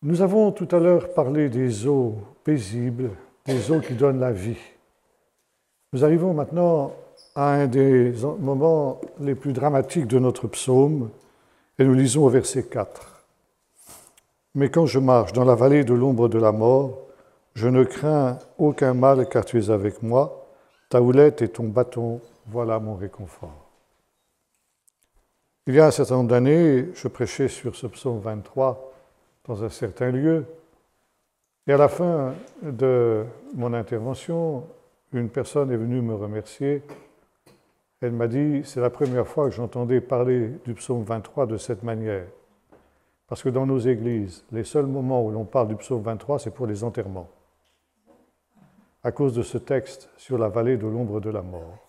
Nous avons tout à l'heure parlé des eaux paisibles, des eaux qui donnent la vie. Nous arrivons maintenant à un des moments les plus dramatiques de notre psaume, et nous lisons au verset 4. « Mais quand je marche dans la vallée de l'ombre de la mort, je ne crains aucun mal car tu es avec moi, ta houlette et ton bâton, voilà mon réconfort. » Il y a un certain nombre d'années, je prêchais sur ce psaume 23 dans un certain lieu, et à la fin de mon intervention, une personne est venue me remercier. Elle m'a dit, c'est la première fois que j'entendais parler du psaume 23 de cette manière. Parce que dans nos églises, les seuls moments où l'on parle du psaume 23, c'est pour les enterrements, à cause de ce texte sur la vallée de l'ombre de la mort.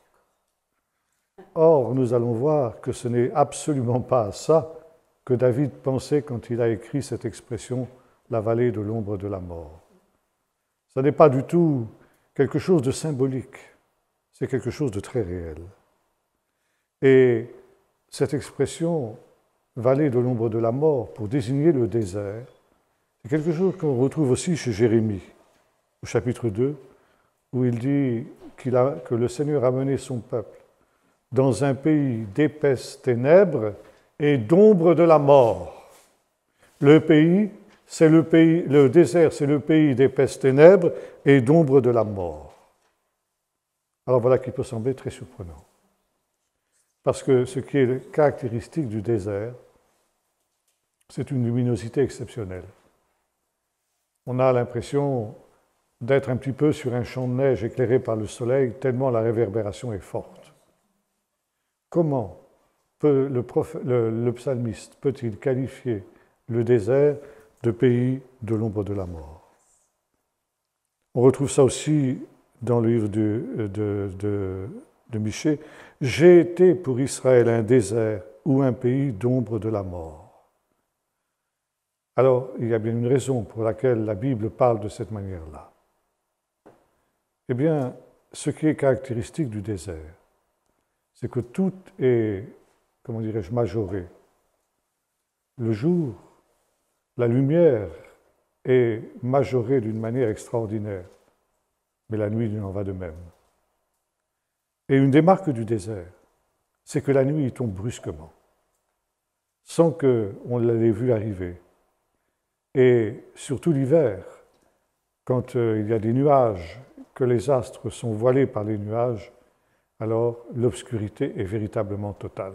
Or, nous allons voir que ce n'est absolument pas à ça que David pensait quand il a écrit cette expression « la vallée de l'ombre de la mort ». Ce n'est pas du tout quelque chose de symbolique, c'est quelque chose de très réel. Et cette expression « vallée de l'ombre de la mort » pour désigner le désert, c'est quelque chose qu'on retrouve aussi chez Jérémie, au chapitre 2, où il dit que le Seigneur a mené son peuple dans un pays d'épaisses ténèbres et d'ombre de la mort. Le désert, c'est le pays d'épaisses ténèbres et d'ombre de la mort. Alors voilà qui peut sembler très surprenant. Parce que ce qui est caractéristique du désert, c'est une luminosité exceptionnelle. On a l'impression d'être un petit peu sur un champ de neige éclairé par le soleil, tellement la réverbération est forte. Comment peut le psalmiste peut-il qualifier le désert de pays de l'ombre de la mort? On retrouve ça aussi dans le livre de Michée. « J'ai été pour Israël un désert ou un pays d'ombre de la mort. » Alors, il y a bien une raison pour laquelle la Bible parle de cette manière-là. Eh bien, ce qui est caractéristique du désert, c'est que tout est, comment dirais-je, majoré. Le jour, la lumière est majorée d'une manière extraordinaire, mais la nuit il en va de même. Et une des marques du désert, c'est que la nuit tombe brusquement, sans qu'on l'ait vu arriver. Et surtout l'hiver, quand il y a des nuages, que les astres sont voilés par les nuages, alors l'obscurité est véritablement totale.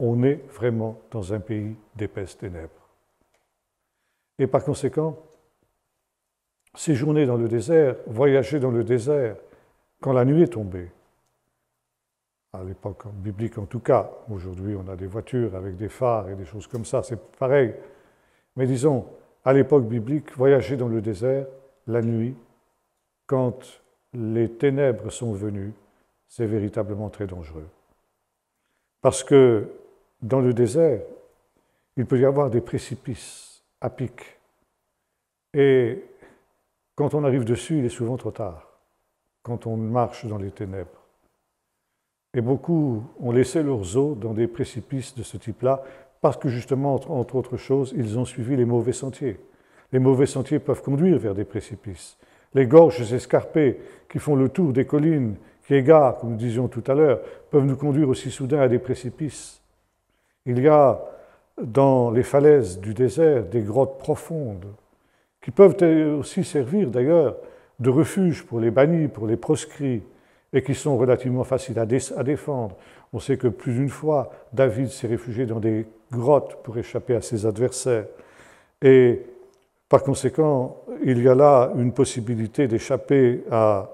On est vraiment dans un pays d'épaisses ténèbres. Et par conséquent, séjourner dans le désert, voyager dans le désert, quand la nuit est tombée, à l'époque biblique en tout cas, aujourd'hui on a des voitures avec des phares et des choses comme ça, c'est pareil, mais disons, à l'époque biblique, voyager dans le désert, la nuit, quand les ténèbres sont venues, c'est véritablement très dangereux. Parce que dans le désert, il peut y avoir des précipices à pic. Et quand on arrive dessus, il est souvent trop tard, quand on marche dans les ténèbres. Et beaucoup ont laissé leurs os dans des précipices de ce type-là, parce que justement, entre autres choses, ils ont suivi les mauvais sentiers. Les mauvais sentiers peuvent conduire vers des précipices. Les gorges escarpées qui font le tour des collines, qui égarent, comme nous disions tout à l'heure, peuvent nous conduire aussi soudain à des précipices. Il y a dans les falaises du désert des grottes profondes, qui peuvent aussi servir d'ailleurs de refuge pour les bannis, pour les proscrits, et qui sont relativement faciles à défendre. On sait que plus d'une fois, David s'est réfugié dans des grottes pour échapper à ses adversaires. Et par conséquent, il y a là une possibilité d'échapper à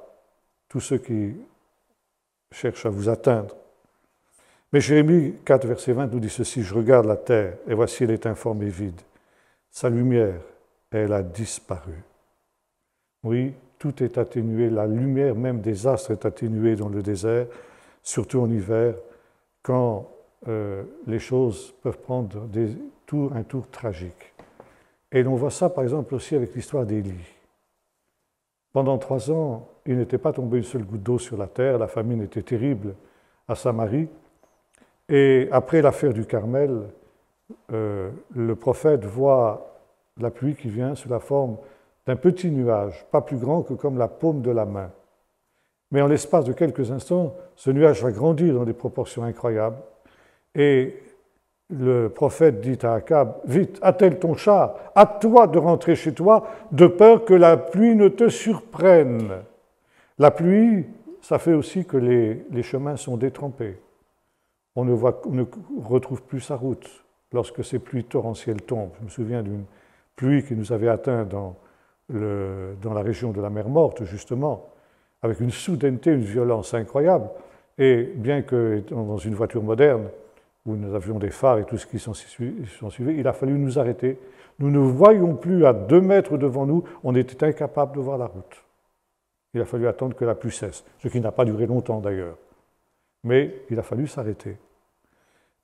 tous ceux qui cherchent à vous atteindre. Mais Jérémie 4, verset 20 nous dit ceci, « Je regarde la terre, et voici elle est informe et vide. Sa lumière, elle a disparu. » Oui, tout est atténué, la lumière même des astres est atténuée dans le désert, surtout en hiver, quand les choses peuvent prendre un tour tragique. Et l'on voit ça par exemple aussi avec l'histoire d'Élie. Pendant 3 ans, il n'était pas tombé une seule goutte d'eau sur la terre, la famine était terrible à Samarie. Et après l'affaire du Carmel, le prophète voit la pluie qui vient sous la forme d'un petit nuage, pas plus grand que comme la paume de la main. Mais en l'espace de quelques instants, ce nuage va grandir dans des proportions incroyables. Et le prophète dit à Akab, « Vite, attelle ton char, hâte-toi de rentrer chez toi, de peur que la pluie ne te surprenne. » La pluie, ça fait aussi que les chemins sont détrempés. On ne retrouve plus sa route lorsque ces pluies torrentielles tombent. Je me souviens d'une pluie qui nous avait atteint dans la région de la mer Morte, justement, avec une soudaineté, une violence incroyable. Et bien que dans une voiture moderne, où nous avions des phares et tout ce qui s'en suivait, il a fallu nous arrêter. Nous ne voyions plus à 2 mètres devant nous, on était incapables de voir la route. Il a fallu attendre que la pluie cesse, ce qui n'a pas duré longtemps d'ailleurs. Mais il a fallu s'arrêter.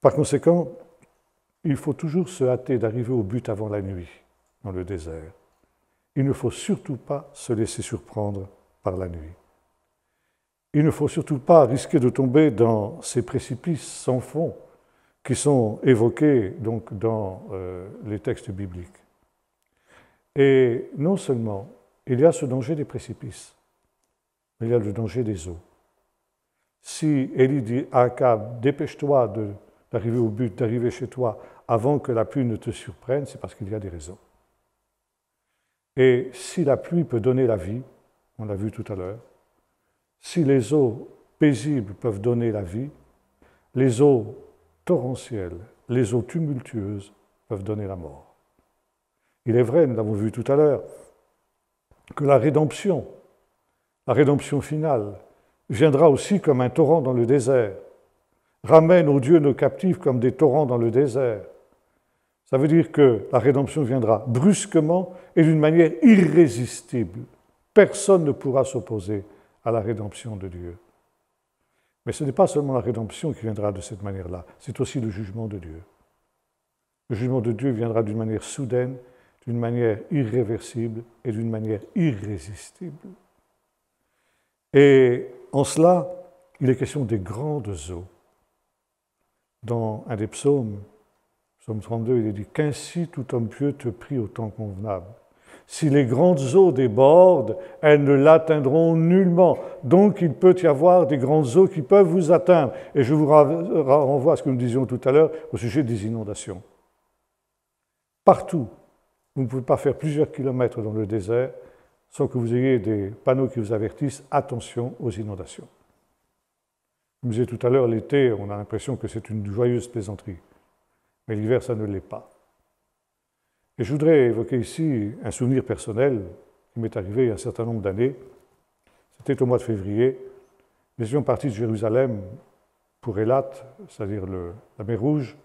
Par conséquent, il faut toujours se hâter d'arriver au but avant la nuit, dans le désert. Il ne faut surtout pas se laisser surprendre par la nuit. Il ne faut surtout pas risquer de tomber dans ces précipices sans fond qui sont évoqués donc, dans les textes bibliques. Et non seulement, il y a ce danger des précipices, mais il y a le danger des eaux. Si Élie dit à Akab, dépêche-toi d'arriver au but, d'arriver chez toi avant que la pluie ne te surprenne, c'est parce qu'il y a des raisons. Et si la pluie peut donner la vie, on l'a vu tout à l'heure, si les eaux paisibles peuvent donner la vie, les eaux torrentielles, les eaux tumultueuses peuvent donner la mort. Il est vrai, nous l'avons vu tout à l'heure, que la rédemption finale, viendra aussi comme un torrent dans le désert, ramène aux dieux nos captifs comme des torrents dans le désert. Ça veut dire que la rédemption viendra brusquement et d'une manière irrésistible. Personne ne pourra s'opposer à la rédemption de Dieu. Mais ce n'est pas seulement la rédemption qui viendra de cette manière-là, c'est aussi le jugement de Dieu. Le jugement de Dieu viendra d'une manière soudaine, d'une manière irréversible et d'une manière irrésistible. Et en cela, il est question des grandes eaux. Dans un des psaumes, psaume 32, il est dit « Qu'ainsi tout homme pieux te prie au temps convenable. Si les grandes eaux débordent, elles ne l'atteindront nullement. Donc il peut y avoir des grandes eaux qui peuvent vous atteindre. » Et je vous renvoie à ce que nous disions tout à l'heure au sujet des inondations. Partout, vous ne pouvez pas faire plusieurs kilomètres dans le désert sans que vous ayez des panneaux qui vous avertissent « Attention aux inondations ». Comme je disais tout à l'heure, l'été, on a l'impression que c'est une joyeuse plaisanterie. Mais l'hiver, ça ne l'est pas. Et je voudrais évoquer ici un souvenir personnel qui m'est arrivé il y a un certain nombre d'années. C'était au mois de février. Nous étions partis de Jérusalem pour Eilat, c'est-à-dire la mer Rouge,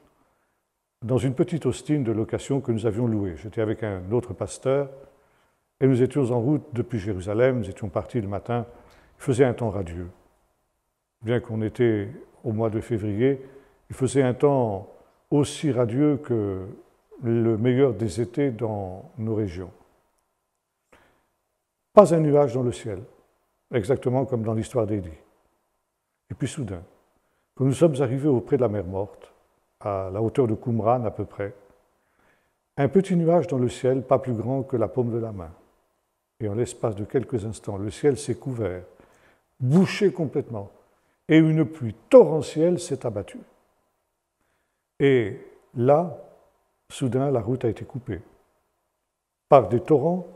dans une petite Austin de location que nous avions louée. J'étais avec un autre pasteur et nous étions en route depuis Jérusalem. Nous étions partis le matin. Il faisait un temps radieux. Bien qu'on était au mois de février, il faisait un temps aussi radieux que le meilleur des étés dans nos régions. Pas un nuage dans le ciel, exactement comme dans l'histoire d'Élie. Et puis soudain, quand nous sommes arrivés auprès de la mer Morte, à la hauteur de Qumran à peu près, un petit nuage dans le ciel, pas plus grand que la paume de la main. Et en l'espace de quelques instants, le ciel s'est couvert, bouché complètement, et une pluie torrentielle s'est abattue. Et là, soudain, la route a été coupée par des torrents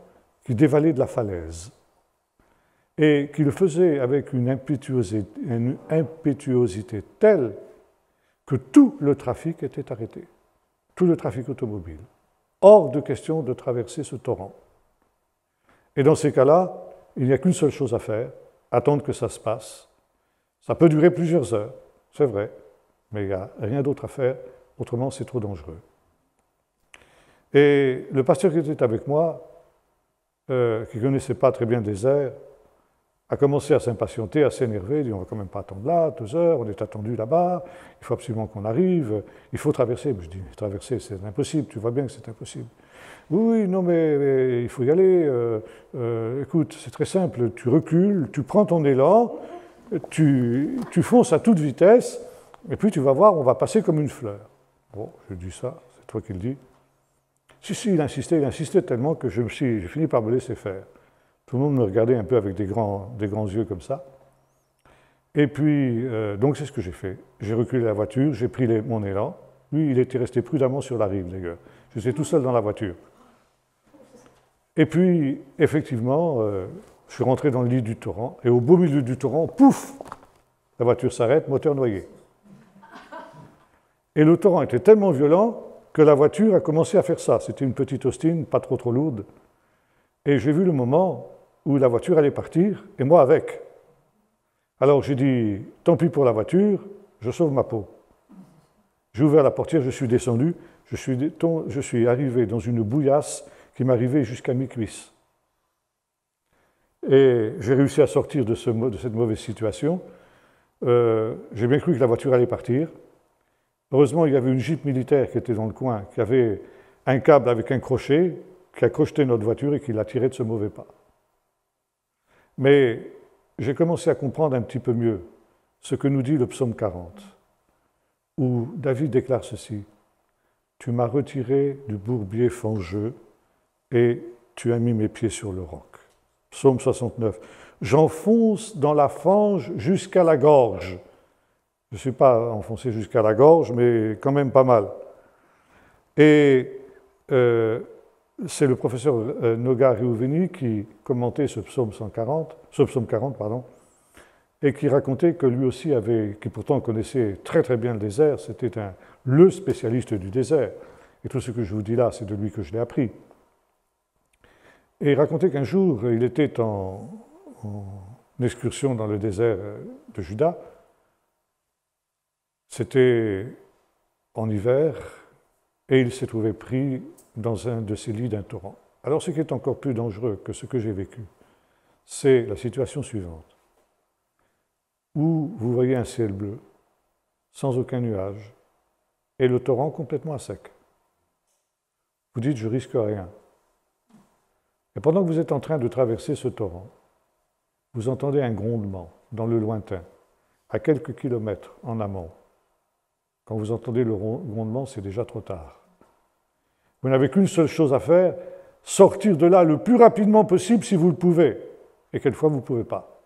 qui dévalaient de la falaise et qui le faisaient avec une impétuosité telle que tout le trafic était arrêté, tout le trafic automobile. Hors de question de traverser ce torrent. Et dans ces cas-là, il n'y a qu'une seule chose à faire, attendre que ça se passe. Ça peut durer plusieurs heures, c'est vrai, mais il n'y a rien d'autre à faire, autrement c'est trop dangereux. Et le pasteur qui était avec moi, qui ne connaissait pas très bien le désert, a commencé à s'impatienter, à s'énerver, il dit « on ne va quand même pas attendre là, 2 heures, on est attendu là-bas, il faut absolument qu'on arrive, il faut traverser. » Je dis « traverser, c'est impossible, tu vois bien que c'est impossible. » « Oui, non, mais il faut y aller, écoute, c'est très simple, tu recules, tu prends ton élan, tu fonces à toute vitesse, et puis tu vas voir, on va passer comme une fleur. » Bon, je dis ça, c'est toi qui le dis. Si, il insistait tellement que j'ai fini par me laisser faire. Tout le monde me regardait un peu avec des grands yeux comme ça. Et puis, donc c'est ce que j'ai fait. J'ai reculé la voiture, j'ai pris mon élan. Lui, il était resté prudemment sur la rive, d'ailleurs. J'étais tout seul dans la voiture. Et puis, effectivement, je suis rentré dans le lit du torrent, et au beau milieu du torrent, pouf, la voiture s'arrête, moteur noyé. Et le torrent était tellement violent que la voiture a commencé à faire ça. C'était une petite Austin, pas trop lourde. Et j'ai vu le moment où la voiture allait partir, et moi avec. Alors j'ai dit, tant pis pour la voiture, je sauve ma peau. J'ai ouvert la portière, je suis descendu, je suis arrivé dans une bouillasse qui m'arrivait jusqu'à mi-cuisse. Et j'ai réussi à sortir de cette mauvaise situation. J'ai bien cru que la voiture allait partir. Heureusement, il y avait une Jeep militaire qui était dans le coin, qui avait un câble avec un crochet, qui a crocheté notre voiture et qui l'a tiré de ce mauvais pas. Mais j'ai commencé à comprendre un petit peu mieux ce que nous dit le psaume 40, où David déclare ceci: « Tu m'as retiré du bourbier fangeux et tu as mis mes pieds sur le roc. » Psaume 69. « J'enfonce dans la fange jusqu'à la gorge. » Je ne suis pas enfoncé jusqu'à la gorge, mais quand même pas mal. Et c'est le professeur Noga Riouveni qui commentait ce psaume 40, et qui racontait que lui aussi qui pourtant connaissait très très bien le désert, c'était le spécialiste du désert. Et tout ce que je vous dis là, c'est de lui que je l'ai appris. Et il racontait qu'un jour, il était en excursion dans le désert de Juda. C'était en hiver, et il s'est trouvé pris dans un de ces lits d'un torrent. Alors ce qui est encore plus dangereux que ce que j'ai vécu, c'est la situation suivante, où vous voyez un ciel bleu, sans aucun nuage, et le torrent complètement à sec. Vous dites, je risque rien. Et pendant que vous êtes en train de traverser ce torrent, vous entendez un grondement dans le lointain, à quelques kilomètres en amont. Quand vous entendez le grondement, c'est déjà trop tard. Vous n'avez qu'une seule chose à faire, sortir de là le plus rapidement possible si vous le pouvez. Et quelquefois, vous ne pouvez pas.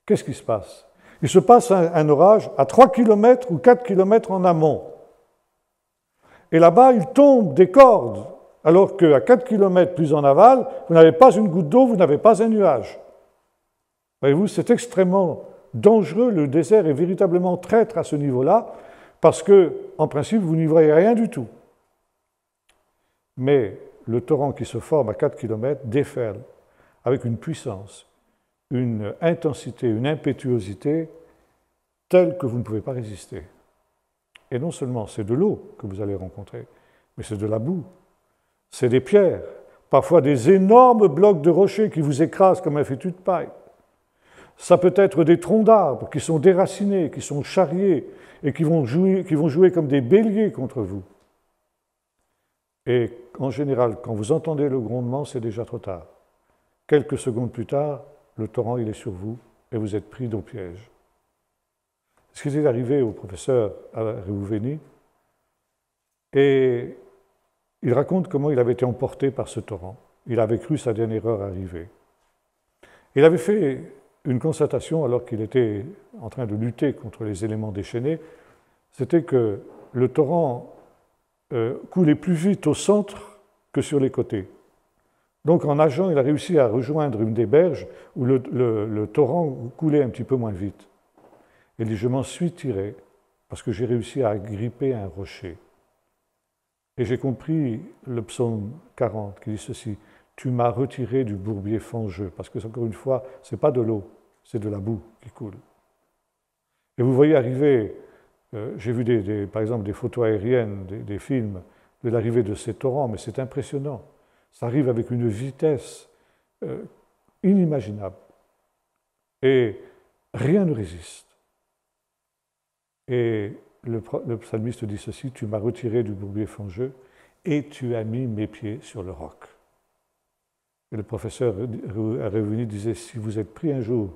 Qu'est-ce qui se passe? Il se passe un orage à 3 km ou 4 km en amont. Et là-bas, il tombe des cordes, alors qu'à 4 km plus en aval, vous n'avez pas une goutte d'eau, vous n'avez pas un nuage. Voyez-vous, c'est extrêmement dangereux. Le désert est véritablement traître à ce niveau-là, parce que, en principe, vous n'y voyez rien du tout. Mais le torrent qui se forme à 4 km déferle avec une puissance, une intensité, une impétuosité telle que vous ne pouvez pas résister. Et non seulement c'est de l'eau que vous allez rencontrer, mais c'est de la boue, c'est des pierres, parfois des énormes blocs de rochers qui vous écrasent comme un fétu de paille. Ça peut être des troncs d'arbres qui sont déracinés, qui sont charriés et qui vont jouer comme des béliers contre vous. Et en général, quand vous entendez le grondement, c'est déjà trop tard. Quelques secondes plus tard, le torrent il est sur vous et vous êtes pris dans le piège. Ce qui est arrivé au professeur Riouveni, et il raconte comment il avait été emporté par ce torrent. Il avait cru sa dernière heure arriver. Il avait fait une constatation alors qu'il était en train de lutter contre les éléments déchaînés, c'était que le torrent coulait plus vite au centre que sur les côtés. Donc en nageant, il a réussi à rejoindre une des berges où le torrent coulait un petit peu moins vite. Il dit, je m'en suis tiré parce que j'ai réussi à gripper un rocher. Et j'ai compris le psaume 40 qui dit ceci, « Tu m'as retiré du bourbier fangeux », parce que, encore une fois, ce n'est pas de l'eau, c'est de la boue qui coule. Et vous voyez arriver, j'ai vu par exemple des photos aériennes, des films de l'arrivée de ces torrents, mais c'est impressionnant. Ça arrive avec une vitesse inimaginable. Et rien ne résiste. Et le psalmiste dit ceci, « Tu m'as retiré du bourbier fangeux et tu as mis mes pieds sur le roc. » Et le professeur Riouveni disait, si vous êtes pris un jour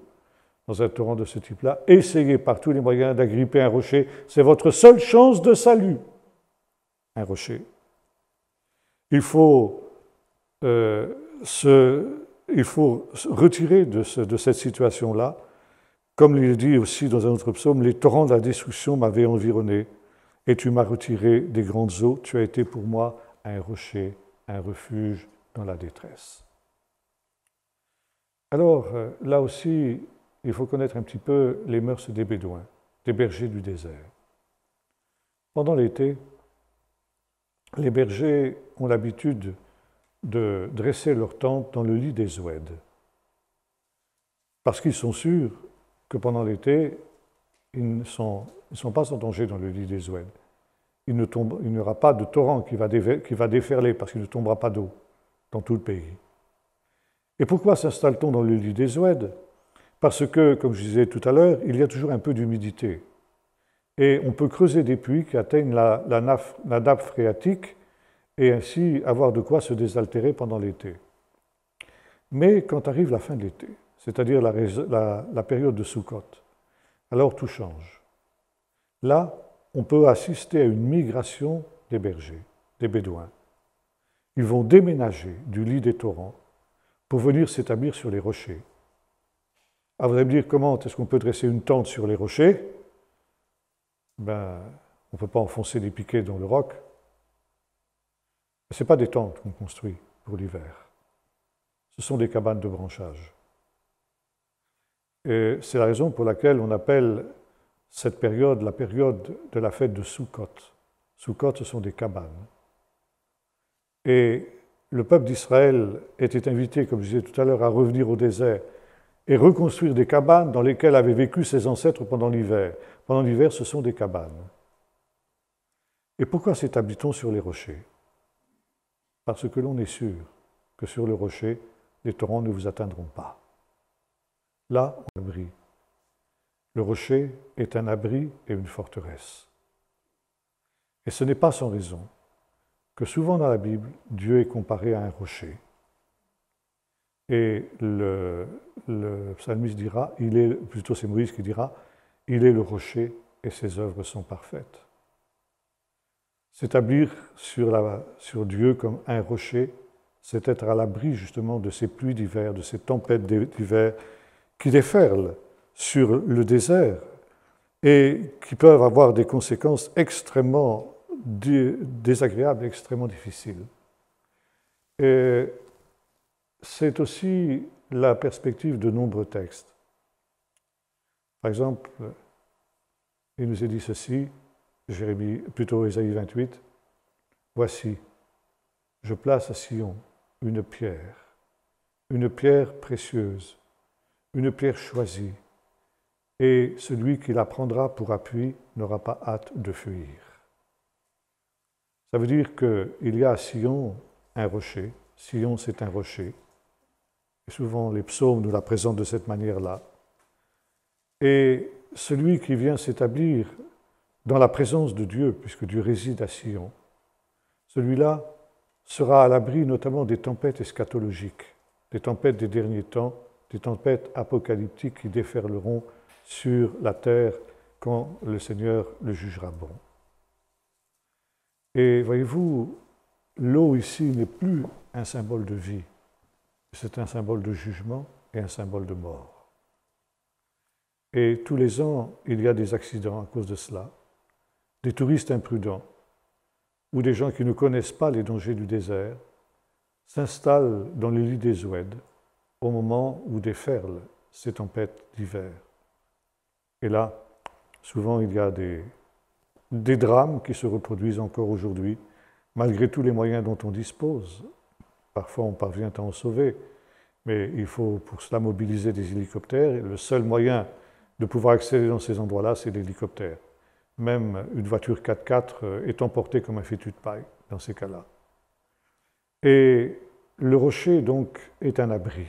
dans un torrent de ce type-là, essayez par tous les moyens d'agripper un rocher, c'est votre seule chance de salut. Un rocher. Il faut, il faut se retirer de cette situation-là. Comme il est dit aussi dans un autre psaume, les torrents de la destruction m'avaient environné, et tu m'as retiré des grandes eaux, tu as été pour moi un rocher, un refuge dans la détresse. Alors, là aussi, il faut connaître un petit peu les mœurs des Bédouins, des bergers du désert. Pendant l'été, les bergers ont l'habitude de dresser leur tente dans le lit des oueds, parce qu'ils sont sûrs que pendant l'été, ils ne sont pas en danger dans le lit des oueds. Il n'y aura pas de torrent qui va déferler parce qu'il ne tombera pas d'eau dans tout le pays. Et pourquoi s'installe-t-on dans le lit des oueds? Parce que, comme je disais tout à l'heure, il y a toujours un peu d'humidité. Et on peut creuser des puits qui atteignent la nappe phréatique et ainsi avoir de quoi se désaltérer pendant l'été. Mais quand arrive la fin de l'été, c'est-à-dire la période de Sukkot, alors tout change. Là, on peut assister à une migration des bergers, des Bédouins. Ils vont déménager du lit des torrents pour venir s'établir sur les rochers. Ah, vous allez me dire, comment est-ce qu'on peut dresser une tente sur les rochers? Ben, on ne peut pas enfoncer des piquets dans le roc. Ce n'est pas des tentes qu'on construit pour l'hiver. Ce sont des cabanes de branchage. Et c'est la raison pour laquelle on appelle cette période la période de la fête de Sukkot. Sukkot, ce sont des cabanes. Et le peuple d'Israël était invité, comme je disais tout à l'heure, à revenir au désert et reconstruire des cabanes dans lesquelles avaient vécu ses ancêtres pendant l'hiver. Pendant l'hiver, ce sont des cabanes. Et pourquoi s'établit-on sur les rochers? Parce que l'on est sûr que sur le rocher, les torrents ne vous atteindront pas. Là, on abri. Le rocher est un abri et une forteresse. Et ce n'est pas sans raison que souvent dans la Bible, Dieu est comparé à un rocher. Et le psalmiste dira, plutôt c'est Moïse qui dira, il est le rocher et ses œuvres sont parfaites. S'établir sur Dieu comme un rocher, c'est être à l'abri justement de ces pluies d'hiver, de ces tempêtes d'hiver qui déferlent sur le désert et qui peuvent avoir des conséquences extrêmement désagréables, extrêmement difficiles. Et c'est aussi la perspective de nombreux textes. Par exemple, il nous est dit ceci, Ésaïe 28, « Voici, je place à Sion une pierre précieuse, une pierre choisie, et celui qui la prendra pour appui n'aura pas hâte de fuir. » Ça veut dire qu'il y a à Sion un rocher. Sion, c'est un rocher. Et souvent, les psaumes nous la présentent de cette manière-là. Et celui qui vient s'établir dans la présence de Dieu, puisque Dieu réside à Sion, celui-là sera à l'abri notamment des tempêtes eschatologiques, des tempêtes des derniers temps, des tempêtes apocalyptiques qui déferleront sur la terre quand le Seigneur le jugera bon. Et voyez-vous, l'eau ici n'est plus un symbole de vie, c'est un symbole de jugement et un symbole de mort. Et tous les ans, il y a des accidents à cause de cela, des touristes imprudents ou des gens qui ne connaissent pas les dangers du désert s'installent dans les lits des oueds au moment où déferlent ces tempêtes d'hiver. Et là, souvent, il y a des drames qui se reproduisent encore aujourd'hui, malgré tous les moyens dont on dispose. Parfois, on parvient à en sauver, mais il faut pour cela mobiliser des hélicoptères. Et le seul moyen de pouvoir accéder dans ces endroits-là, c'est l'hélicoptère. Même une voiture 4x4 est emportée comme un fétu de paille dans ces cas-là. Et le rocher, donc, est un abri.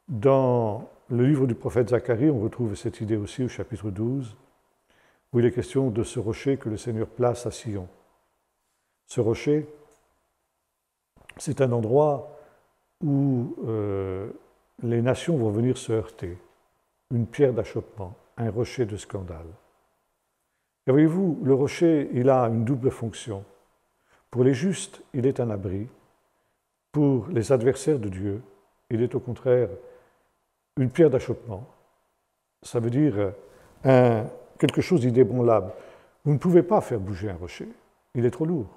Dans le livre du prophète Zacharie, on retrouve cette idée aussi au chapitre 12, où il est question de ce rocher que le Seigneur place à Sion. Ce rocher, c'est un endroit où les nations vont venir se heurter, une pierre d'achoppement, un rocher de scandale. Et voyez-vous, le rocher, il a une double fonction. Pour les justes, il est un abri. Pour les adversaires de Dieu, il est au contraire une pierre d'achoppement. Ça veut dire quelque chose d'inébranlable. Vous ne pouvez pas faire bouger un rocher, il est trop lourd.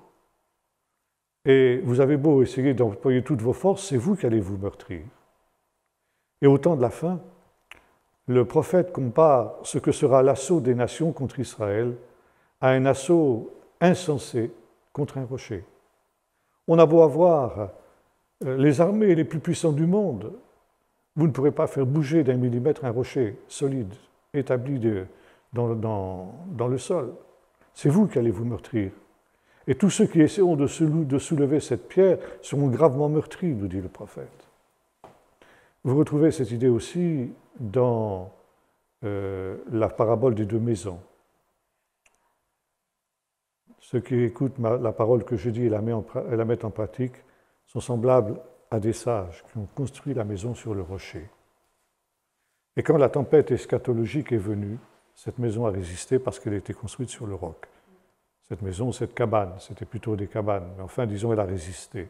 Et vous avez beau essayer d'employer toutes vos forces, c'est vous qui allez vous meurtrir. Et au temps de la fin, le prophète compare ce que sera l'assaut des nations contre Israël à un assaut insensé contre un rocher. On a beau avoir les armées les plus puissantes du monde, vous ne pourrez pas faire bouger d'1 millimètre un rocher solide, établi dans le sol. C'est vous qui allez vous meurtrir. Et tous ceux qui essaieront de soulever cette pierre seront gravement meurtris, nous dit le prophète. Vous retrouvez cette idée aussi dans la parabole des 2 maisons. Ceux qui écoutent la parole que je dis et la mettent en pratique sont semblables à des sages qui ont construit la maison sur le rocher. Et quand la tempête eschatologique est venue, cette maison a résisté parce qu'elle a été construite sur le roc. Cette maison, cette cabane, c'était plutôt des cabanes, mais enfin, disons, elle a résisté.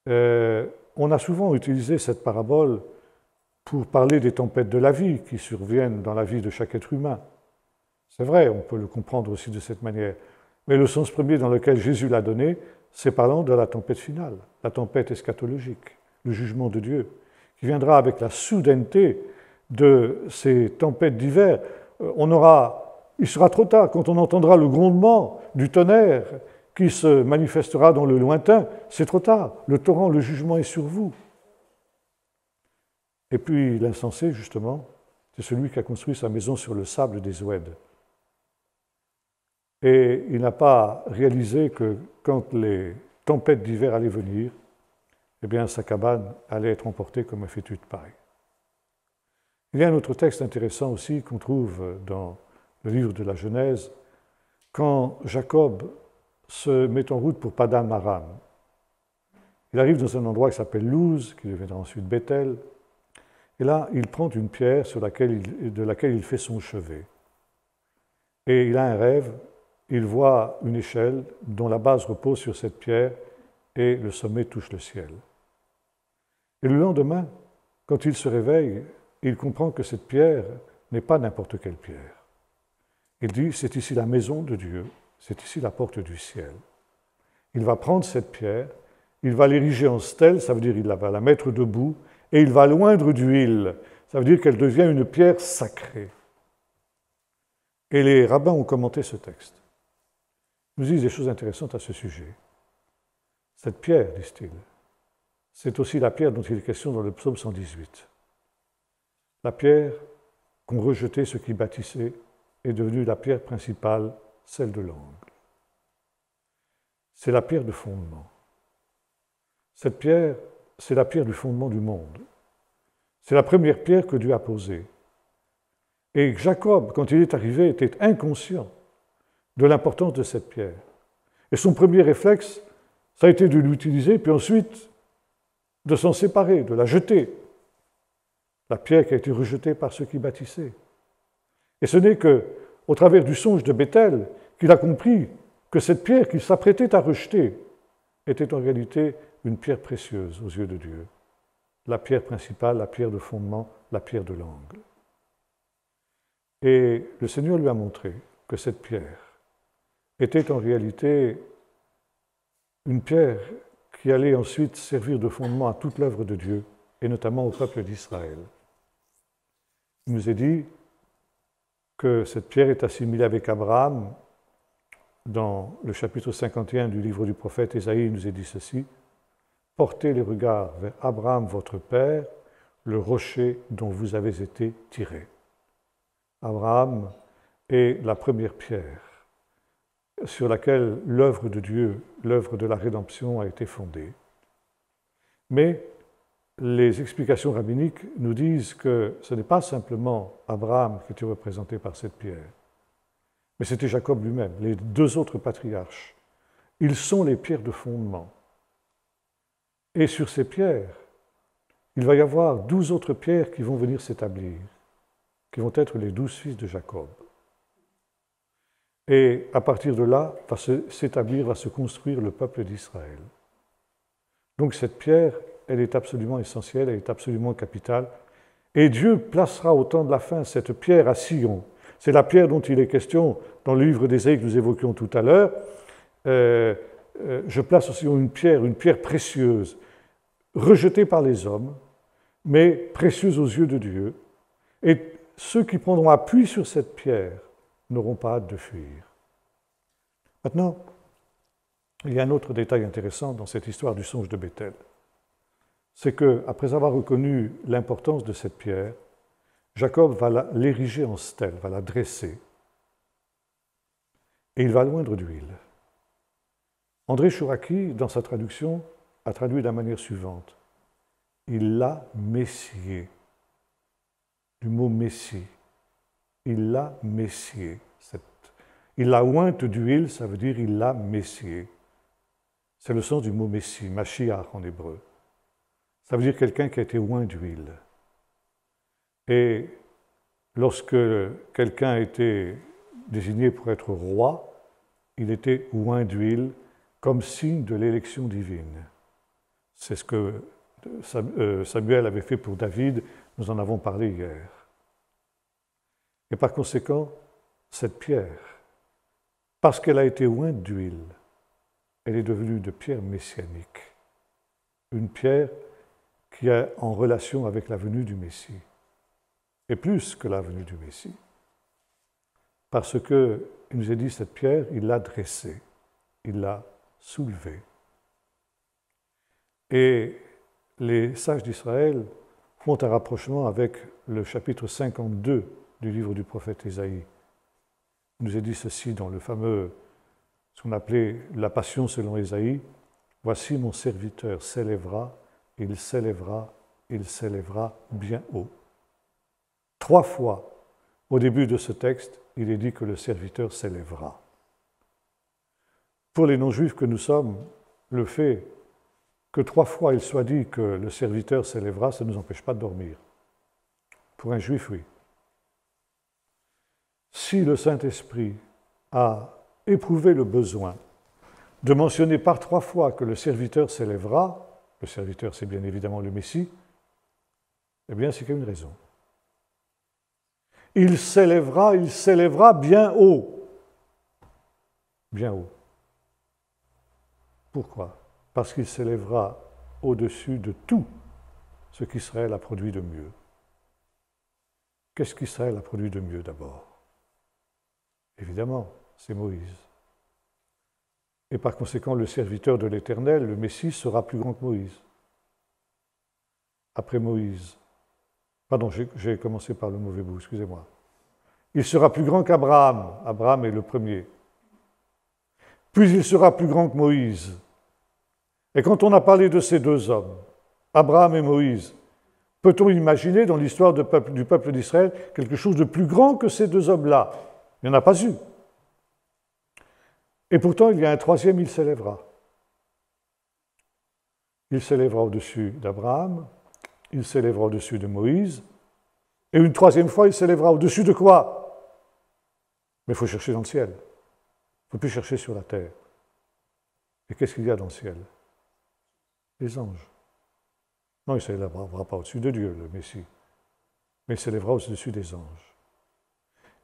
On a souvent utilisé cette parabole pour parler des tempêtes de la vie qui surviennent dans la vie de chaque être humain. C'est vrai, on peut le comprendre aussi de cette manière. Mais le sens premier dans lequel Jésus l'a donné, c'est parlant de la tempête finale, la tempête eschatologique, le jugement de Dieu, qui viendra avec la soudaineté de ces tempêtes d'hiver. Il sera trop tard quand on entendra le grondement du tonnerre qui se manifestera dans le lointain. C'est trop tard, le torrent, le jugement est sur vous. Et puis l'insensé, justement, c'est celui qui a construit sa maison sur le sable des ouèdes. Et il n'a pas réalisé que quand les tempêtes d'hiver allaient venir, eh bien sa cabane allait être emportée comme un fétu de paille. Il y a un autre texte intéressant aussi qu'on trouve dans le livre de la Genèse, quand Jacob se met en route pour Padan Aram. Il arrive dans un endroit qui s'appelle Luz, qui deviendra ensuite Bethel, et là, il prend une pierre de laquelle il fait son chevet. Et il a un rêve, il voit une échelle dont la base repose sur cette pierre et le sommet touche le ciel. Et le lendemain, quand il se réveille, il comprend que cette pierre n'est pas n'importe quelle pierre. Il dit, c'est ici la maison de Dieu, c'est ici la porte du ciel. Il va prendre cette pierre, il va l'ériger en stèle, ça veut dire qu'il va la mettre debout, et il va l'oindre d'huile, ça veut dire qu'elle devient une pierre sacrée. Et les rabbins ont commenté ce texte. Ils nous disent des choses intéressantes à ce sujet. Cette pierre, disent-ils, c'est aussi la pierre dont il est question dans le psaume 118. La pierre qu'ont rejetée ceux qui bâtissaient est devenue la pierre principale, celle de l'angle. C'est la pierre de fondement. Cette pierre, c'est la pierre du fondement du monde. C'est la première pierre que Dieu a posée. Et Jacob, quand il est arrivé, était inconscient de l'importance de cette pierre. Et son premier réflexe, ça a été de l'utiliser, puis ensuite de s'en séparer, de la jeter. La pierre qui a été rejetée par ceux qui bâtissaient. Et ce n'est qu'au travers du songe de Bethel qu'il a compris que cette pierre qu'il s'apprêtait à rejeter était en réalité une pierre précieuse aux yeux de Dieu. La pierre principale, la pierre de fondement, la pierre de l'angle. Et le Seigneur lui a montré que cette pierre était en réalité une pierre qui allait ensuite servir de fondement à toute l'œuvre de Dieu, et notamment au peuple d'Israël. Il nous est dit que cette pierre est assimilée avec Abraham. Dans le chapitre 51 du livre du prophète Ésaïe, il nous est dit ceci: « Portez les regards vers Abraham, votre père, le rocher dont vous avez été tirés. » Abraham est la première pierre sur laquelle l'œuvre de Dieu, l'œuvre de la rédemption a été fondée. Mais les explications rabbiniques nous disent que ce n'est pas simplement Abraham qui était représenté par cette pierre, mais c'était Jacob lui-même, les 2 autres patriarches. Ils sont les pierres de fondement. Et sur ces pierres, il va y avoir 12 autres pierres qui vont venir s'établir, qui vont être les 12 fils de Jacob. Et à partir de là, va s'établir, va se construire le peuple d'Israël. Donc cette pierre, elle est absolument essentielle, elle est absolument capitale. Et Dieu placera au temps de la fin cette pierre à Sion. C'est la pierre dont il est question dans le livre d'Ésaïe que nous évoquions tout à l'heure. Je place aussi une pierre précieuse, rejetée par les hommes, mais précieuse aux yeux de Dieu. Et ceux qui prendront appui sur cette pierre n'auront pas hâte de fuir. Maintenant, il y a un autre détail intéressant dans cette histoire du songe de Béthel. C'est qu'après avoir reconnu l'importance de cette pierre, Jacob va l'ériger en stèle, va la dresser, et il va l'oindre d'huile. André Chouraki, dans sa traduction, a traduit de la manière suivante. Il l'a messié. Du mot messie. Il l'a messié. Il l'a ointe d'huile, ça veut dire il l'a messié. C'est le sens du mot messie, Mashiach en hébreu. Ça veut dire quelqu'un qui a été oint d'huile. Et lorsque quelqu'un a été désigné pour être roi, il était oint d'huile comme signe de l'élection divine. C'est ce que Samuel avait fait pour David, nous en avons parlé hier. Et par conséquent, cette pierre, parce qu'elle a été ointe d'huile, elle est devenue de pierre messianique. Une pierre qui est en relation avec la venue du Messie. Et plus que la venue du Messie. Parce qu'il nous a dit cette pierre, il l'a dressée, il l'a soulevée. Et les sages d'Israël font un rapprochement avec le chapitre 52 du livre du prophète Ésaïe. Il nous est dit ceci dans le fameux, ce qu'on appelait la Passion selon Ésaïe. « Voici mon serviteur s'élèvera, il s'élèvera, il s'élèvera bien haut. » 3 fois, au début de ce texte, il est dit que le serviteur s'élèvera. Pour les non-juifs que nous sommes, le fait que 3 fois il soit dit que le serviteur s'élèvera, ça ne nous empêche pas de dormir. Pour un juif, oui. Si le Saint-Esprit a éprouvé le besoin de mentionner par 3 fois que le serviteur s'élèvera, le serviteur c'est bien évidemment le Messie, eh bien c'est qu'il y a une raison. Il s'élèvera bien haut. Bien haut. Pourquoi? Parce qu'il s'élèvera au-dessus de tout ce qu'Israël a produit de mieux. Qu'est-ce qu'Israël a produit de mieux d'abord? Évidemment, c'est Moïse. Et par conséquent, le serviteur de l'Éternel, le Messie, sera plus grand que Moïse. Après Moïse, pardon, j'ai commencé par le mauvais bout, excusez-moi. Il sera plus grand qu'Abraham. Abraham est le premier. Puis il sera plus grand que Moïse. Et quand on a parlé de ces 2 hommes, Abraham et Moïse, peut-on imaginer dans l'histoire du peuple d'Israël quelque chose de plus grand que ces 2 hommes-là? Il n'y en a pas eu. Et pourtant, il y a un 3e, il s'élèvera. Il s'élèvera au-dessus d'Abraham, il s'élèvera au-dessus de Moïse, et une 3e fois, il s'élèvera au-dessus de quoi? Mais il faut chercher dans le ciel. Il ne faut plus chercher sur la terre. Et qu'est-ce qu'il y a dans le ciel? Les anges. Non, il ne s'élèvera pas au-dessus de Dieu, le Messie, mais il s'élèvera au-dessus des anges.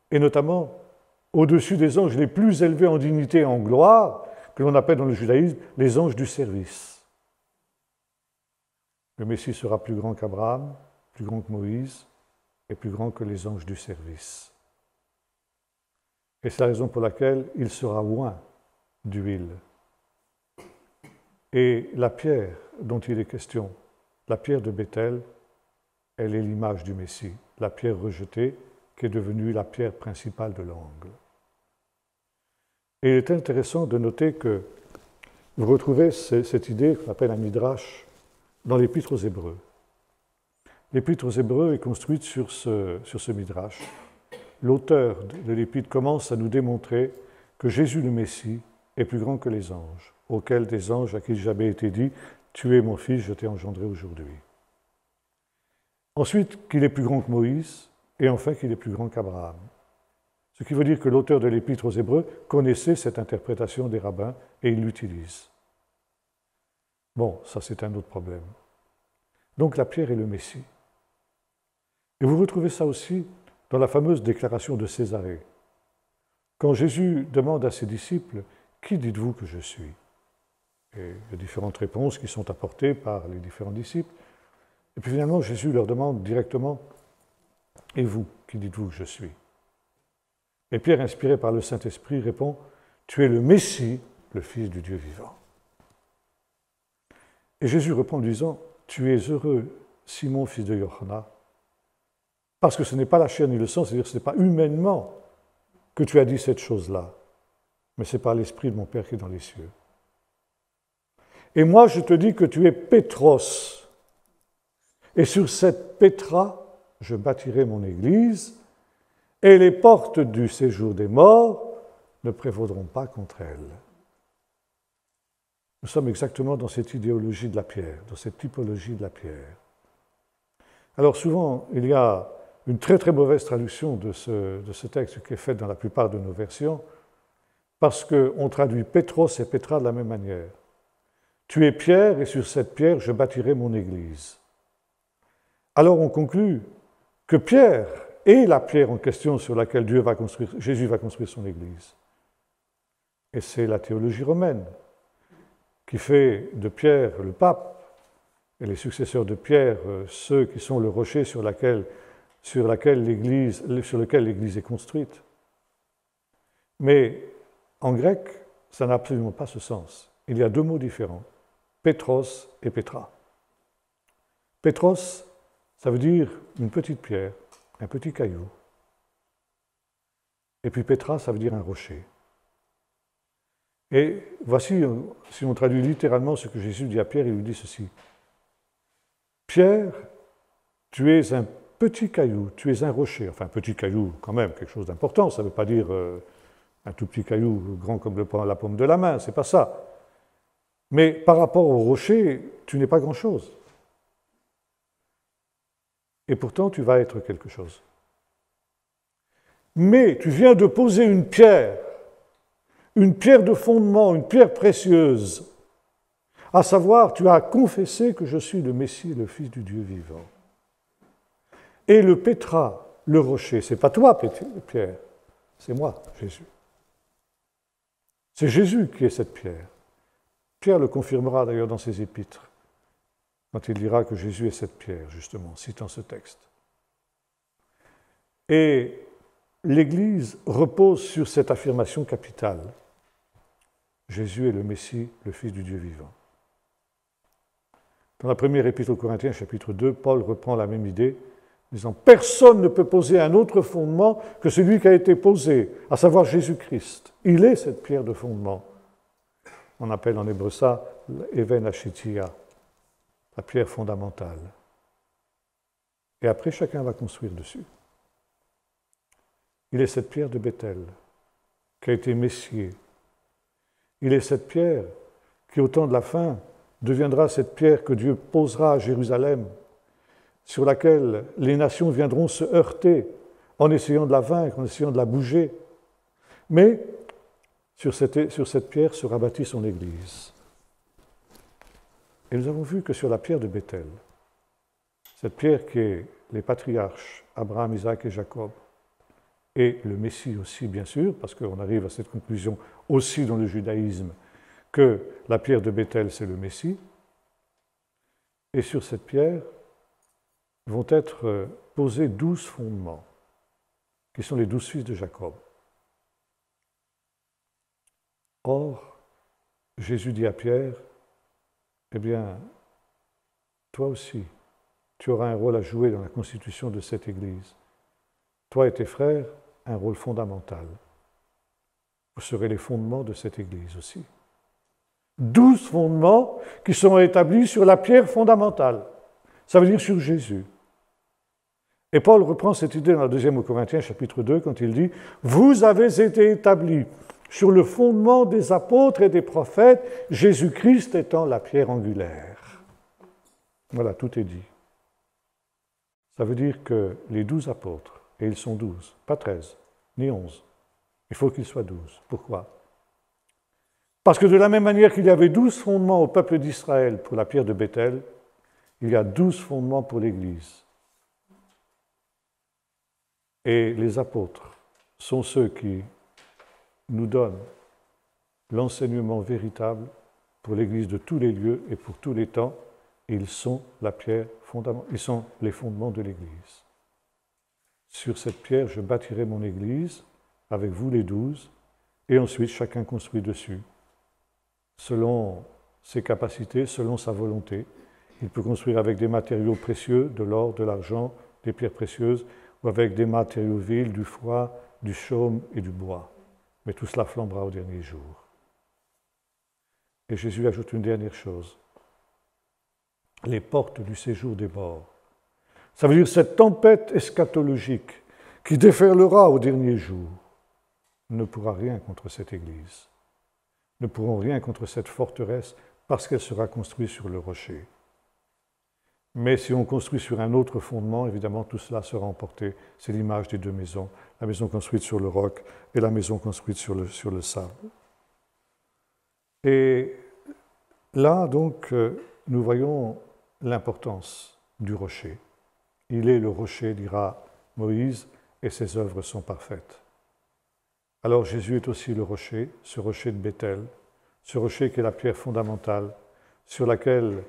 Et notamment, au-dessus des anges les plus élevés en dignité et en gloire, que l'on appelle dans le judaïsme les anges du service. Le Messie sera plus grand qu'Abraham, plus grand que Moïse, et plus grand que les anges du service. Et c'est la raison pour laquelle il sera oint d'huile. Et la pierre dont il est question, la pierre de Béthel, elle est l'image du Messie, la pierre rejetée qui est devenue la pierre principale de l'angle. Et il est intéressant de noter que vous retrouvez cette idée qu'on appelle un midrash dans l'Épître aux Hébreux. L'Épître aux Hébreux est construite sur ce midrash. L'auteur de l'Épître commence à nous démontrer que Jésus le Messie est plus grand que les anges, auxquels des anges à qui il jamais été dit « Tu es mon fils, je t'ai engendré aujourd'hui ». Ensuite, qu'il est plus grand que Moïse, et enfin qu'il est plus grand qu'Abraham. Ce qui veut dire que l'auteur de l'Épître aux Hébreux connaissait cette interprétation des rabbins et il l'utilise. Bon, ça c'est un autre problème. Donc la pierre est le Messie. Et vous retrouvez ça aussi dans la fameuse déclaration de Césarée. Quand Jésus demande à ses disciples « Qui dites-vous que je suis ?» Et il y a différentes réponses qui sont apportées par les différents disciples. Et puis finalement, Jésus leur demande directement « Et vous, qui dites-vous que je suis ?» Et Pierre, inspiré par le Saint-Esprit, répond « Tu es le Messie, le Fils du Dieu vivant. » Et Jésus répond en disant « Tu es heureux, Simon, fils de Johanna, parce que ce n'est pas la chair ni le sang, c'est-à-dire que ce n'est pas humainement que tu as dit cette chose-là, mais c'est par l'Esprit de mon Père qui est dans les cieux. Et moi, je te dis que tu es Pétros, et sur cette Pétra, je bâtirai mon Église, et les portes du séjour des morts ne prévaudront pas contre elle. » Nous sommes exactement dans cette idéologie de la pierre, dans cette typologie de la pierre. Alors souvent, il y a une très très mauvaise traduction de ce texte qui est faite dans la plupart de nos versions, parce qu'on traduit Pétros et Pétra de la même manière. Tu es pierre, et sur cette pierre, je bâtirai mon Église. Alors on conclut que Pierre est la pierre en question sur laquelle Jésus va construire son Église. Et c'est la théologie romaine qui fait de Pierre le pape, et les successeurs de Pierre ceux qui sont le rocher sur lequel l'Église est construite. Mais en grec, ça n'a absolument pas ce sens. Il y a deux mots différents, Pétros et Pétra. Pétros, ça veut dire une petite pierre, un petit caillou. Et puis Pétra, ça veut dire un rocher. Et voici, si on traduit littéralement ce que Jésus dit à Pierre, il lui dit ceci. Pierre, tu es un petit caillou, tu es un rocher. Enfin, un petit caillou, quand même, quelque chose d'important. Ça ne veut pas dire un tout petit caillou grand comme la paume de la main, c'est pas ça. Mais par rapport au rocher, tu n'es pas grand-chose. Et pourtant, tu vas être quelque chose. Mais tu viens de poser une pierre de fondement, une pierre précieuse, à savoir, tu as confessé que je suis le Messie, le Fils du Dieu vivant. Et le Pétra, le rocher, c'est pas toi, Pierre, c'est moi, Jésus. C'est Jésus qui est cette pierre. Pierre le confirmera d'ailleurs dans ses épîtres, quand il dira que Jésus est cette pierre, justement, citant ce texte. Et l'Église repose sur cette affirmation capitale. Jésus est le Messie, le Fils du Dieu vivant. Dans la première épître aux Corinthiens, chapitre 2, Paul reprend la même idée, disant « Personne ne peut poser un autre fondement que celui qui a été posé, à savoir Jésus-Christ. Il est cette pierre de fondement. » On appelle en hébreu ça l'Even Ashitia, la pierre fondamentale. Et après, chacun va construire dessus. Il est cette pierre de Bethel, qui a été messier. Il est cette pierre qui, au temps de la fin, deviendra cette pierre que Dieu posera à Jérusalem, sur laquelle les nations viendront se heurter en essayant de la vaincre, en essayant de la bouger. Mais sur cette pierre sera bâtie son Église. Et nous avons vu que sur la pierre de Bethel, cette pierre qui est les patriarches, Abraham, Isaac et Jacob, et le Messie aussi, bien sûr, parce qu'on arrive à cette conclusion aussi dans le judaïsme, que la pierre de Bethel, c'est le Messie. Et sur cette pierre vont être posés 12 fondements, qui sont les 12 fils de Jacob. Or, Jésus dit à Pierre, eh bien, toi aussi, tu auras un rôle à jouer dans la constitution de cette Église. Toi et tes frères, un rôle fondamental. Vous serez les fondements de cette Église aussi. 12 fondements qui seront établis sur la pierre fondamentale. Ça veut dire sur Jésus. Et Paul reprend cette idée dans la deuxième aux Corinthiens, chapitre 2, quand il dit « Vous avez été établis sur le fondement des apôtres et des prophètes, Jésus-Christ étant la pierre angulaire. » Voilà, tout est dit. Ça veut dire que les 12 apôtres, et ils sont 12, pas 13, ni 11, Il faut qu'il soit 12. Pourquoi? Parce que de la même manière qu'il y avait 12 fondements au peuple d'Israël pour la pierre de Béthel, il y a 12 fondements pour l'Église. Et les apôtres sont ceux qui nous donnent l'enseignement véritable pour l'Église de tous les lieux et pour tous les temps. Ils sont la pierre fondamentale, ils sont les fondements de l'Église. Sur cette pierre, je bâtirai mon Église, avec vous les 12, et ensuite chacun construit dessus, selon ses capacités, selon sa volonté. Il peut construire avec des matériaux précieux, de l'or, de l'argent, des pierres précieuses, ou avec des matériaux vils, du foie, du chaume et du bois. Mais tout cela flambera au dernier jour. Et Jésus ajoute une dernière chose. Les portes du séjour des morts. Ça veut dire cette tempête eschatologique qui déferlera au dernier jour ne pourra rien contre cette Église, ne pourront rien contre cette forteresse parce qu'elle sera construite sur le rocher. Mais si on construit sur un autre fondement, évidemment, tout cela sera emporté. C'est l'image des deux maisons, la maison construite sur le roc et la maison construite sur le sable. Et là, donc, nous voyons l'importance du rocher. Il est le rocher, dira Moïse, et ses œuvres sont parfaites. Alors Jésus est aussi le rocher, ce rocher de Béthel, ce rocher qui est la pierre fondamentale sur laquelle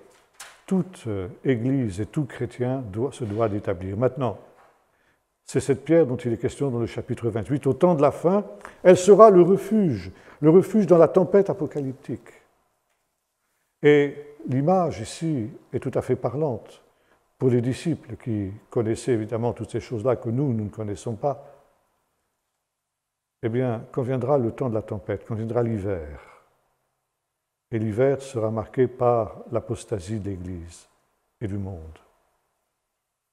toute Église et tout chrétien se doit d'établir. Maintenant, c'est cette pierre dont il est question dans le chapitre 28. Au temps de la fin, elle sera le refuge dans la tempête apocalyptique. Et l'image ici est tout à fait parlante pour les disciples qui connaissaient évidemment toutes ces choses-là que nous ne connaissons pas. Eh bien, quand viendra le temps de la tempête, quand viendra l'hiver, et l'hiver sera marqué par l'apostasie de l'Église et du monde,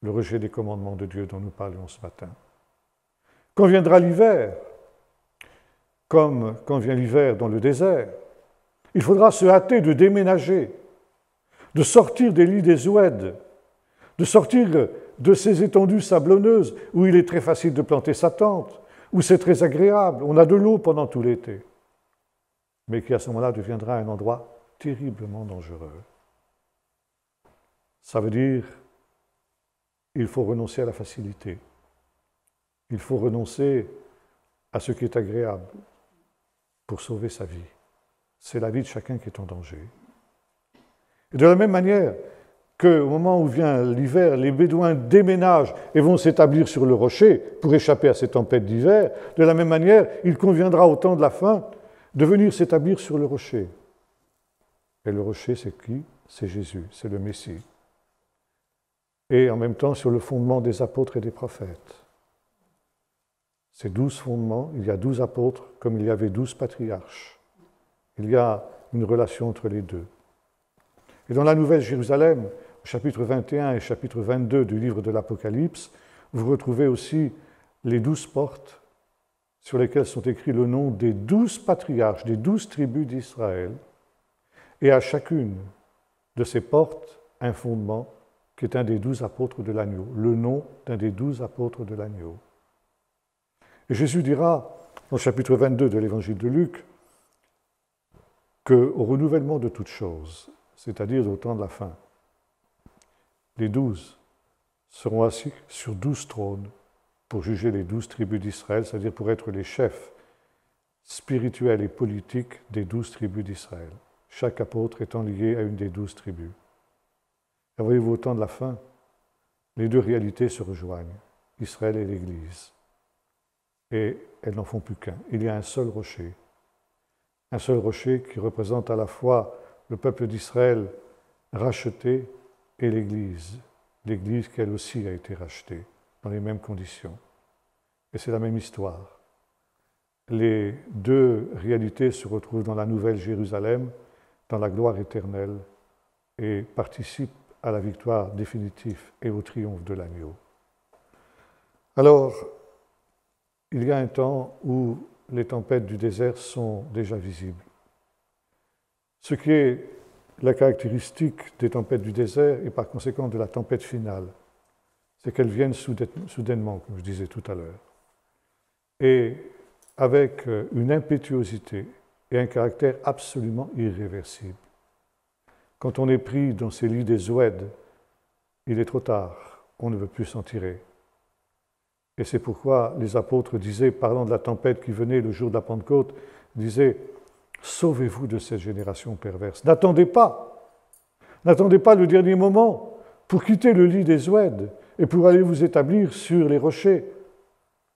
le rejet des commandements de Dieu dont nous parlions ce matin. Quand viendra l'hiver, comme quand vient l'hiver dans le désert, il faudra se hâter de déménager, de sortir des lits des oueds, de sortir de ces étendues sablonneuses où il est très facile de planter sa tente, où c'est très agréable, on a de l'eau pendant tout l'été, mais qui à ce moment-là deviendra un endroit terriblement dangereux. Ça veut dire qu'il faut renoncer à la facilité, il faut renoncer à ce qui est agréable pour sauver sa vie. C'est la vie de chacun qui est en danger. Et de la même manière qu'au moment où vient l'hiver, les Bédouins déménagent et vont s'établir sur le rocher pour échapper à ces tempêtes d'hiver, de la même manière, il conviendra au temps de la fin de venir s'établir sur le rocher. Et le rocher, c'est qui? C'est Jésus, c'est le Messie. Et en même temps, sur le fondement des apôtres et des prophètes. Ces 12 fondements, il y a 12 apôtres comme il y avait 12 patriarches. Il y a une relation entre les deux. Et dans la Nouvelle Jérusalem, au chapitre 21 et chapitre 22 du livre de l'Apocalypse, vous retrouvez aussi les 12 portes sur lesquelles sont écrits le nom des 12 patriarches, des 12 tribus d'Israël, et à chacune de ces portes, un fondement qui est un des 12 apôtres de l'agneau, le nom d'un des 12 apôtres de l'agneau. Et Jésus dira, dans le chapitre 22 de l'Évangile de Luc, qu'au renouvellement de toutes choses, c'est-à-dire au temps de la fin, les 12 seront assis sur 12 trônes pour juger les 12 tribus d'Israël, c'est-à-dire pour être les chefs spirituels et politiques des 12 tribus d'Israël, chaque apôtre étant lié à une des 12 tribus. Et voyez-vous, au temps de la fin, les deux réalités se rejoignent, Israël et l'Église. Et elles n'en font plus qu'un. Il y a un seul rocher qui représente à la fois le peuple d'Israël racheté et l'Église qui elle aussi a été rachetée dans les mêmes conditions. Et c'est la même histoire. Les deux réalités se retrouvent dans la Nouvelle Jérusalem, dans la gloire éternelle, et participent à la victoire définitive et au triomphe de l'agneau. Alors, il y a un temps où les tempêtes du désert sont déjà visibles. Ce qui est la caractéristique des tempêtes du désert et par conséquent de la tempête finale, c'est qu'elles viennent soudainement, comme je disais tout à l'heure. Et avec une impétuosité et un caractère absolument irréversible. Quand on est pris dans ces lits des oueds, il est trop tard, on ne veut plus s'en tirer. Et c'est pourquoi les apôtres disaient, parlant de la tempête qui venait le jour de la Pentecôte, disaient « Sauvez-vous de cette génération perverse. N'attendez pas le dernier moment pour quitter le lit des oueds et pour aller vous établir sur les rochers.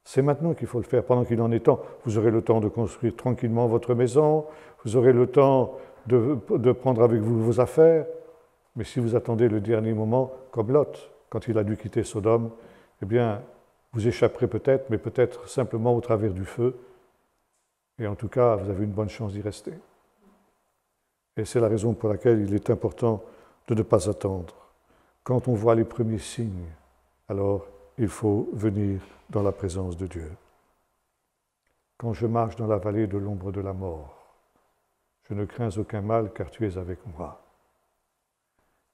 C'est maintenant qu'il faut le faire, pendant qu'il en est temps. Vous aurez le temps de construire tranquillement votre maison, vous aurez le temps de prendre avec vous vos affaires. Mais si vous attendez le dernier moment, comme Lot, quand il a dû quitter Sodome, eh bien, vous échapperez peut-être, mais peut-être simplement au travers du feu. Et en tout cas, vous avez une bonne chance d'y rester. Et c'est la raison pour laquelle il est important de ne pas attendre. Quand on voit les premiers signes, alors il faut venir dans la présence de Dieu. Quand je marche dans la vallée de l'ombre de la mort, je ne crains aucun mal car tu es avec moi.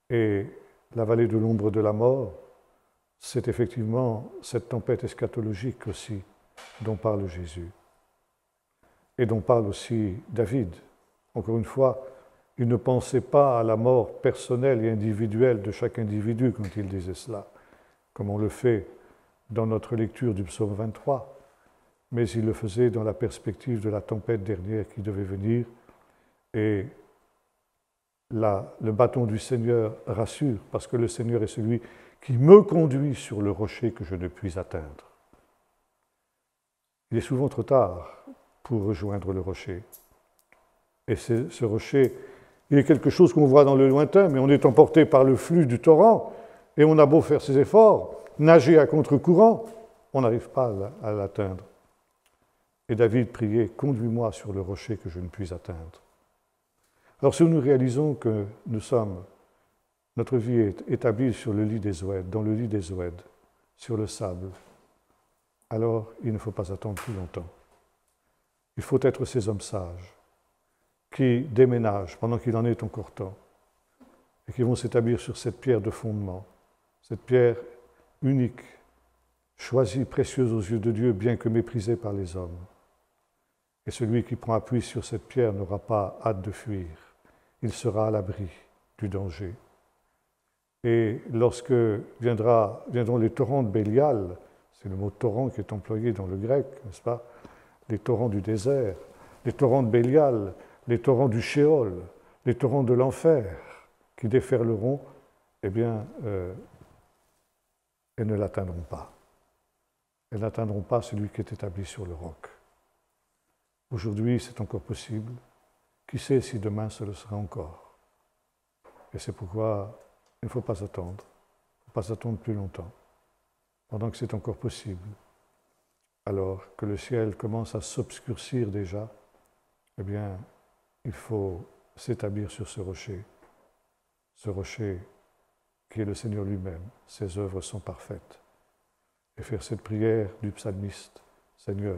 Et la vallée de l'ombre de la mort, c'est effectivement cette tempête eschatologique aussi dont parle Jésus et dont parle aussi David. Encore une fois, il ne pensait pas à la mort personnelle et individuelle de chaque individu quand il disait cela, comme on le fait dans notre lecture du psaume 23, mais il le faisait dans la perspective de la tempête dernière qui devait venir. Et là, le bâton du Seigneur rassure, parce que le Seigneur est celui qui me conduit sur le rocher que je ne puis atteindre. Il est souvent trop tard pour rejoindre le rocher. Et ce rocher, il est quelque chose qu'on voit dans le lointain, mais on est emporté par le flux du torrent, et on a beau faire ses efforts, nager à contre-courant, on n'arrive pas à l'atteindre. Et David priait, « Conduis-moi sur le rocher que je ne puis atteindre ». Alors si nous réalisons que notre vie est établie sur le lit des oueds, dans le lit des oueds, sur le sable, alors il ne faut pas attendre plus longtemps. Il faut être ces hommes sages qui déménagent pendant qu'il en est encore temps et qui vont s'établir sur cette pierre de fondement, cette pierre unique, choisie, précieuse aux yeux de Dieu, bien que méprisée par les hommes. Et celui qui prend appui sur cette pierre n'aura pas hâte de fuir. Il sera à l'abri du danger. Et lorsque viendront les torrents de Bélial, c'est le mot torrent qui est employé dans le grec, n'est-ce pas? Les torrents du désert, les torrents de Bélial, les torrents du Shéol, les torrents de l'enfer qui déferleront, eh bien, elles ne l'atteindront pas. Elles n'atteindront pas celui qui est établi sur le roc. Aujourd'hui, c'est encore possible. Qui sait si demain, ce le sera encore. Et c'est pourquoi il ne faut pas attendre. Il ne faut pas attendre plus longtemps. Pendant que c'est encore possible, alors que le ciel commence à s'obscurcir déjà, eh bien, il faut s'établir sur ce rocher qui est le Seigneur lui-même. Ses œuvres sont parfaites. Et faire cette prière du psalmiste, « Seigneur,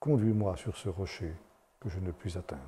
conduis-moi sur ce rocher que je ne puis atteindre. »